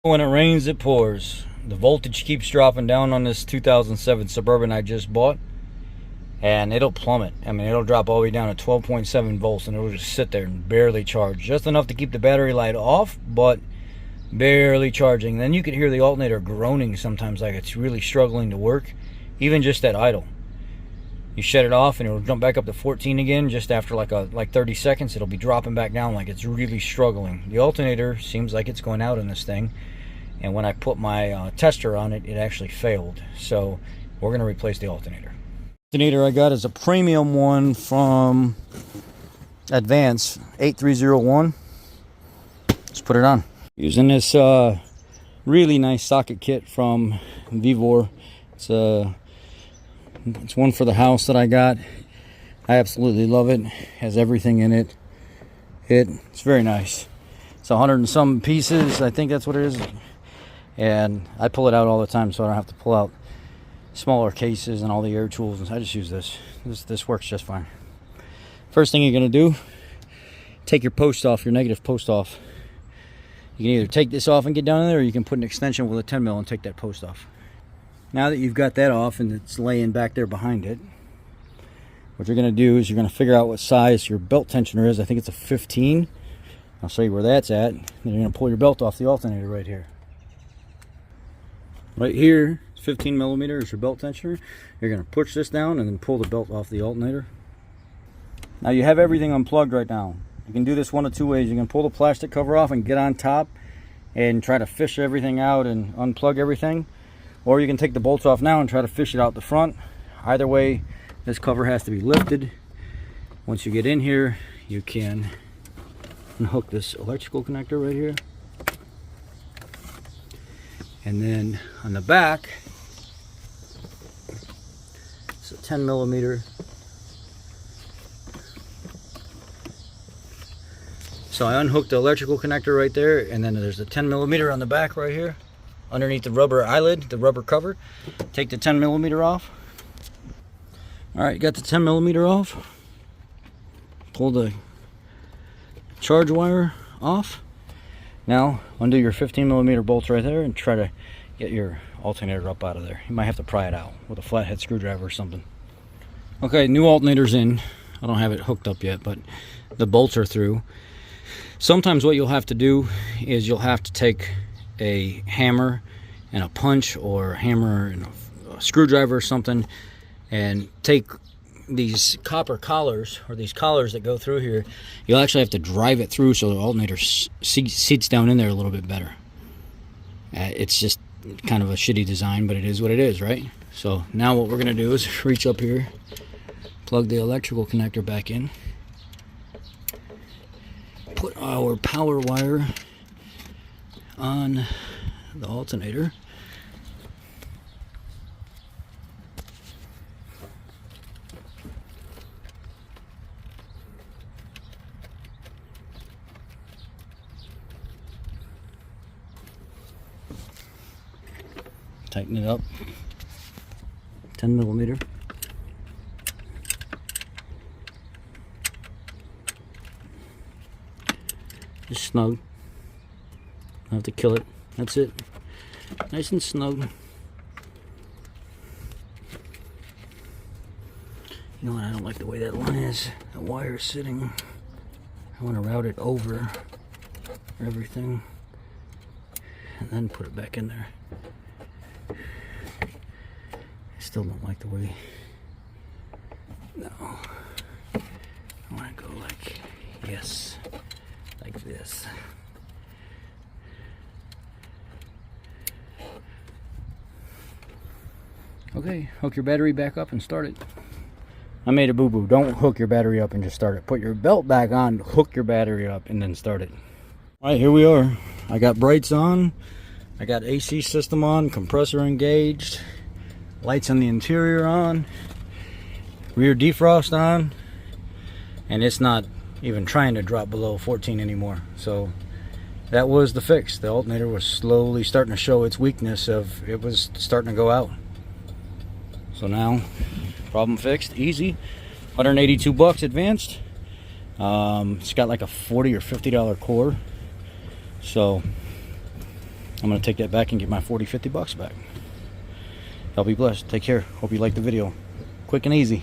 When it rains, it pours. The voltage keeps dropping down on this 2007 Suburban I just bought, and it'll plummet. I mean, it'll drop all the way down to 12.7 volts, and it'll just sit there and barely charge. Just enough to keep the battery light off, but barely charging. Then you can hear the alternator groaning sometimes, like it's really struggling to work, even just at idle. You shut it off and it'll jump back up to 14 again. Just after like 30 seconds, it'll be dropping back down like it's really struggling. The alternator seems like it's going out in this thing, and when I put my tester on it, it actually failed. So we're going to replace the alternator. The alternator I got is a premium one from Advance 8301. Let's put it on. Using this really nice socket kit from Vivor. It's one for the house that I got. I absolutely love it. Has everything in it. It's very nice. It's 100 and some pieces. I think that's what it is. And I pull it out all the time, so I don't have to pull out smaller cases and all the air tools. I just use this. This works just fine. First thing you're going to do, take your post off, your negative post off. You can either take this off and get down in there, or you can put an extension with a 10 mil and take that post off. Now that you've got that off and it's laying back there behind it, what you're going to do is you're going to figure out what size your belt tensioner is. I think it's a 15. I'll show you where that's at. Then you're going to pull your belt off the alternator right here. Right here, 15 millimeter is your belt tensioner. You're going to push this down and then pull the belt off the alternator. Now you have everything unplugged right now. You can do this one of two ways. You can pull the plastic cover off and get on top and try to fish everything out and unplug everything. Or you can take the bolts off now and try to fish it out the front. Either way, this cover has to be lifted. Once you get in here, you can unhook this electrical connector right here. And then on the back, it's a 10 millimeter. So I unhooked the electrical connector right there, and then there's a 10 millimeter on the back right here. Underneath the rubber eyelid, the rubber cover. Take the 10 millimeter off. Alright, got the 10 millimeter off. Pull the charge wire off. Now, undo your 15 millimeter bolts right there and try to get your alternator up out of there. You might have to pry it out with a flathead screwdriver or something. Okay, new alternator's in. I don't have it hooked up yet, but the bolts are through. Sometimes what you'll have to do is you'll have to take a hammer and a punch, or a hammer and a screwdriver or something, and take these copper collars, or these collars that go through here. You'll actually have to drive it through so the alternator seats down in there a little bit better. It's just kind of a shitty design, but it is what it is, right? So now what we're going to do is reach up here, plug the electrical connector back in, put our power wire on the alternator. Tighten it up. 10 millimeter. Just snug. I have to kill it. That's it. Nice and snug. You know what? I don't like the way that one is. The wire is sitting. I want to route it over everything and then put it back in there. I still don't like the way. No. I want to go like, yes, like this. Okay, hook your battery back up and start it. I made a boo-boo. Don't hook your battery up and just start it. Put your belt back on, hook your battery up, and then start it. All right, here we are. I got brights on. I got AC system on, compressor engaged, lights on the interior on, rear defrost on, and it's not even trying to drop below 14 anymore. So that was the fix. The alternator was slowly starting to show its weakness of it was starting to go out. So now, problem fixed, easy. 182 bucks advanced. It's got like a $40 or $50 core. So I'm going to take that back and get my 40, 50 bucks back. Y'all be blessed. Take care. Hope you liked the video. Quick and easy.